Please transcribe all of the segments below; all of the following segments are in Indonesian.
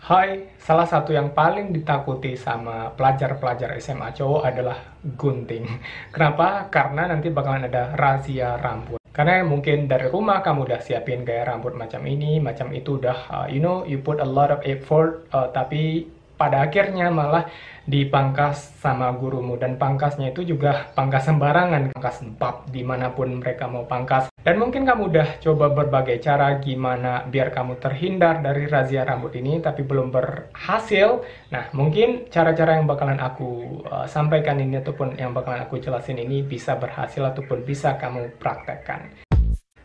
Hai, salah satu yang paling ditakuti sama pelajar-pelajar SMA cowok adalah gunting. Kenapa? Karena nanti bakalan ada razia rambut. Karena mungkin dari rumah kamu udah siapin gaya rambut macam ini, macam itu udah, you put a lot of effort, tapi pada akhirnya malah dipangkas sama gurumu. Dan pangkasnya itu juga pangkas sembarangan, pangkas bab dimanapun mereka mau pangkas. Dan mungkin kamu udah coba berbagai cara gimana biar kamu terhindar dari razia rambut ini, tapi belum berhasil. Nah, mungkin cara-cara yang bakalan aku sampaikan ini ataupun yang bakalan aku jelasin ini bisa berhasil ataupun bisa kamu praktekkan.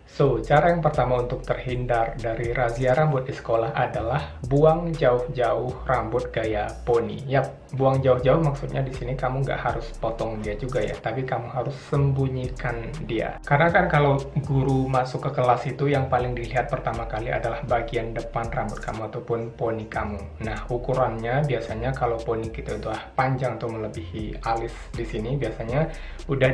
So, cara yang pertama untuk terhindar dari razia rambut di sekolah adalah buang jauh-jauh rambut gaya poni. Yap, buang jauh-jauh maksudnya di sini kamu nggak harus potong dia juga ya, tapi kamu harus sembunyikan dia. Karena kan kalau guru masuk ke kelas itu yang paling dilihat pertama kali adalah bagian depan rambut kamu ataupun poni kamu. Nah, ukurannya biasanya kalau poni kita itu panjang atau melebihi alis di sini biasanya udah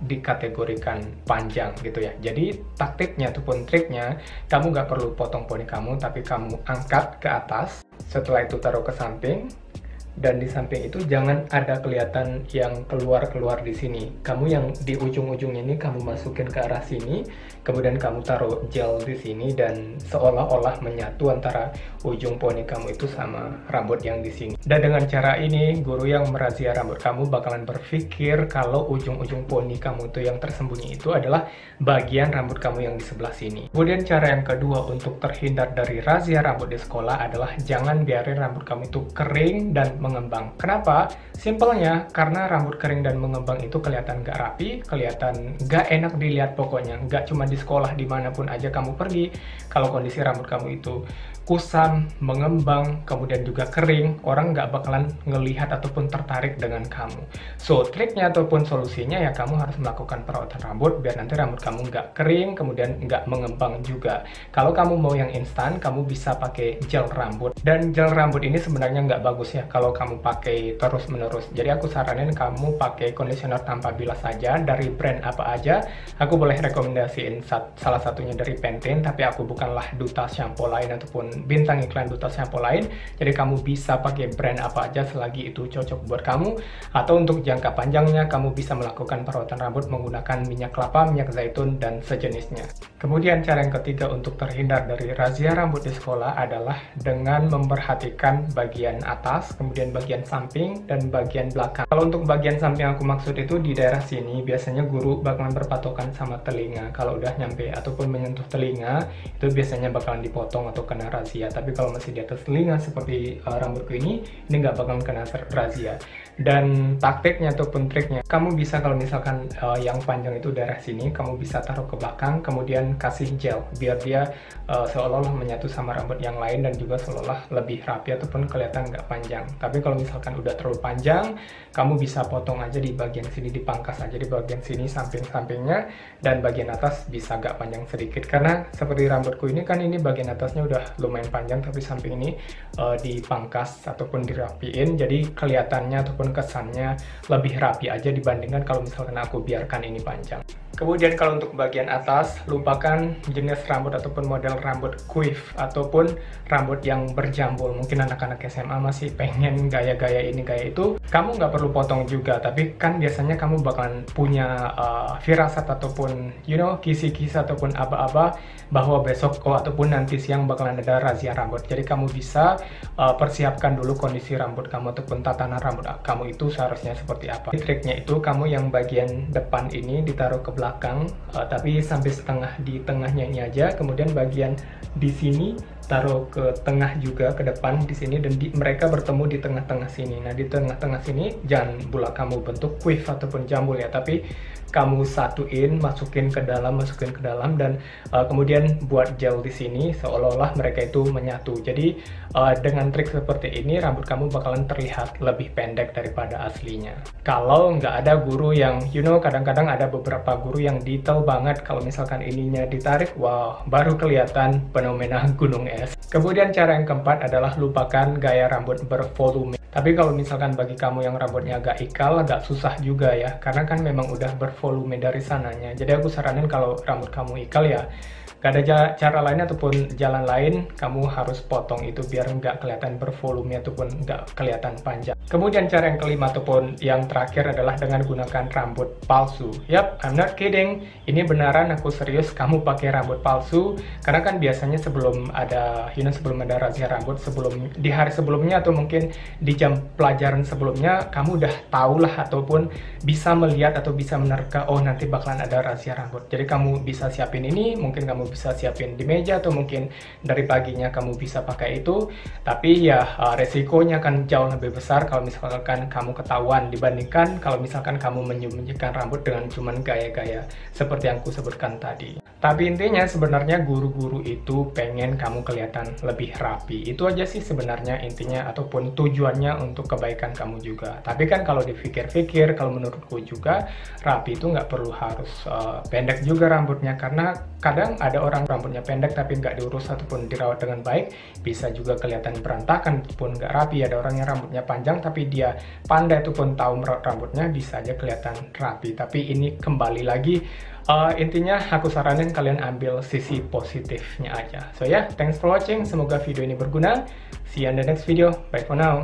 dikategorikan panjang gitu ya. Jadi taktiknya ataupun triknya, kamu nggak perlu potong poni kamu, tapi kamu angkat ke atas, setelah itu taruh ke samping, dan di samping itu jangan ada kelihatan yang keluar-keluar di sini. Kamu yang di ujung-ujungnya ini kamu masukin ke arah sini, kemudian kamu taruh gel di sini dan seolah-olah menyatu antara ujung poni kamu itu sama rambut yang di sini. Dan dengan cara ini, guru yang merazia rambut kamu bakalan berpikir kalau ujung-ujung poni kamu itu yang tersembunyi itu adalah bagian rambut kamu yang di sebelah sini. Kemudian cara yang kedua untuk terhindar dari razia rambut di sekolah adalah jangan biarin rambut kamu itu kering dan mengembang. Kenapa? Simpelnya, karena rambut kering dan mengembang itu kelihatan gak rapi, kelihatan gak enak dilihat pokoknya. Gak cuma di sekolah, dimanapun aja kamu pergi, kalau kondisi rambut kamu itu kusam, mengembang, kemudian juga kering, orang nggak bakalan ngelihat ataupun tertarik dengan kamu. So, triknya ataupun solusinya ya kamu harus melakukan perawatan rambut biar nanti rambut kamu nggak kering, kemudian nggak mengembang juga. Kalau kamu mau yang instan, kamu bisa pakai gel rambut. Dan gel rambut ini sebenarnya nggak bagus ya kalau kamu pakai terus-menerus. Jadi aku saranin kamu pakai conditioner tanpa bilas saja dari brand apa aja. Aku boleh rekomendasiin salah satunya dari Pantene, tapi aku bukanlah duta shampoo lain ataupun bintang iklan duta shampoo lain, jadi kamu bisa pakai brand apa aja selagi itu cocok buat kamu. Atau untuk jangka panjangnya kamu bisa melakukan perawatan rambut menggunakan minyak kelapa, minyak zaitun, dan sejenisnya. Kemudian cara yang ketiga untuk terhindar dari razia rambut di sekolah adalah dengan memperhatikan bagian atas, kemudian bagian samping, dan bagian belakang. Kalau untuk bagian samping yang aku maksud itu di daerah sini biasanya guru bakalan berpatokan sama telinga. Kalau udah nyampe ataupun menyentuh telinga itu biasanya bakalan dipotong atau kena razia. Tapi kalau masih di atas telinga seperti rambutku ini nggak bakalan kena razia. Dan taktiknya ataupun triknya, kamu bisa kalau misalkan yang panjang itu daerah sini, kamu bisa taruh ke belakang, kemudian kasih gel biar dia seolah-olah menyatu sama rambut yang lain dan juga seolah-olah lebih rapi ataupun kelihatan nggak panjang. Tapi kalau misalkan udah terlalu panjang, kamu bisa potong aja di bagian sini, dipangkas aja di bagian sini samping-sampingnya, dan bagian atas bisa agak panjang sedikit. Karena seperti rambutku ini kan ini bagian atasnya udah lumayan panjang, tapi samping ini dipangkas ataupun dirapiin, jadi kelihatannya ataupun kesannya lebih rapi aja dibandingkan kalau misalkan aku biarkan ini panjang. Kemudian kalau untuk bagian atas, lupakan jenis rambut ataupun model rambut quiff ataupun rambut yang berjambul. Mungkin anak-anak SMA masih pengen gaya-gaya ini, gaya itu. Kamu nggak perlu potong juga, tapi kan biasanya kamu bakalan punya firasat ataupun kisi-kisi ataupun aba-aba bahwa besok ataupun nanti siang bakalan ada razia rambut. Jadi kamu bisa persiapkan dulu kondisi rambut kamu ataupun tatanan rambut kamu itu seharusnya seperti apa. Triknya itu kamu yang bagian depan ini ditaruh ke belakang, tapi sampai setengah di tengahnya ini aja, kemudian bagian di sini taruh ke tengah juga, ke depan di sini, dan mereka bertemu di tengah-tengah sini. Nah, di tengah-tengah sini jangan pula kamu bentuk quiff ataupun jambul ya, tapi kamu satuin, masukin ke dalam, dan kemudian buat gel di sini seolah-olah mereka itu menyatu. Jadi dengan trik seperti ini rambut kamu bakalan terlihat lebih pendek daripada aslinya. Kalau nggak ada guru yang kadang-kadang ada beberapa guru yang detail banget, kalau misalkan ininya ditarik, wow, baru kelihatan fenomena gunung es. Kemudian cara yang keempat adalah lupakan gaya rambut bervolume. Tapi kalau misalkan bagi kamu yang rambutnya agak ikal, agak susah juga ya, karena kan memang udah bervolume dari sananya. Jadi aku saranin kalau rambut kamu ikal ya, gak ada cara lain ataupun jalan lain, kamu harus potong itu biar nggak kelihatan bervolume ataupun nggak kelihatan panjang. Kemudian cara yang kelima ataupun yang terakhir adalah dengan gunakan rambut palsu. Yap, I'm not kidding. Ini beneran, aku serius, kamu pakai rambut palsu. Karena kan biasanya sebelum ada, sebelum ada razia rambut, di hari sebelumnya atau mungkin di jam pelajaran sebelumnya, kamu udah tahu lah ataupun bisa melihat atau bisa menerka, oh nanti bakalan ada razia rambut. Jadi kamu bisa siapin ini, mungkin kamu bisa siapin di meja atau mungkin dari paginya kamu bisa pakai itu, tapi ya resikonya akan jauh lebih besar kalau misalkan kamu ketahuan dibandingkan kalau misalkan kamu menyembunyikan rambut dengan cuman gaya-gaya seperti yang aku sebutkan tadi. Tapi intinya sebenarnya guru-guru itu pengen kamu kelihatan lebih rapi. Itu aja sih sebenarnya intinya ataupun tujuannya untuk kebaikan kamu juga. Tapi kan kalau dipikir-pikir, kalau menurutku juga rapi itu nggak perlu harus pendek juga rambutnya, karena kadang ada orang rambutnya pendek tapi nggak diurus ataupun dirawat dengan baik, bisa juga kelihatan berantakan ataupun nggak rapi. Ada orang yang rambutnya panjang tapi dia pandai ataupun tahu merawat rambutnya, bisa aja kelihatan rapi. Tapi ini kembali lagi, intinya aku saranin kalian ambil sisi positifnya aja. So ya, thanks for watching, semoga video ini berguna. See you in the next video, bye for now.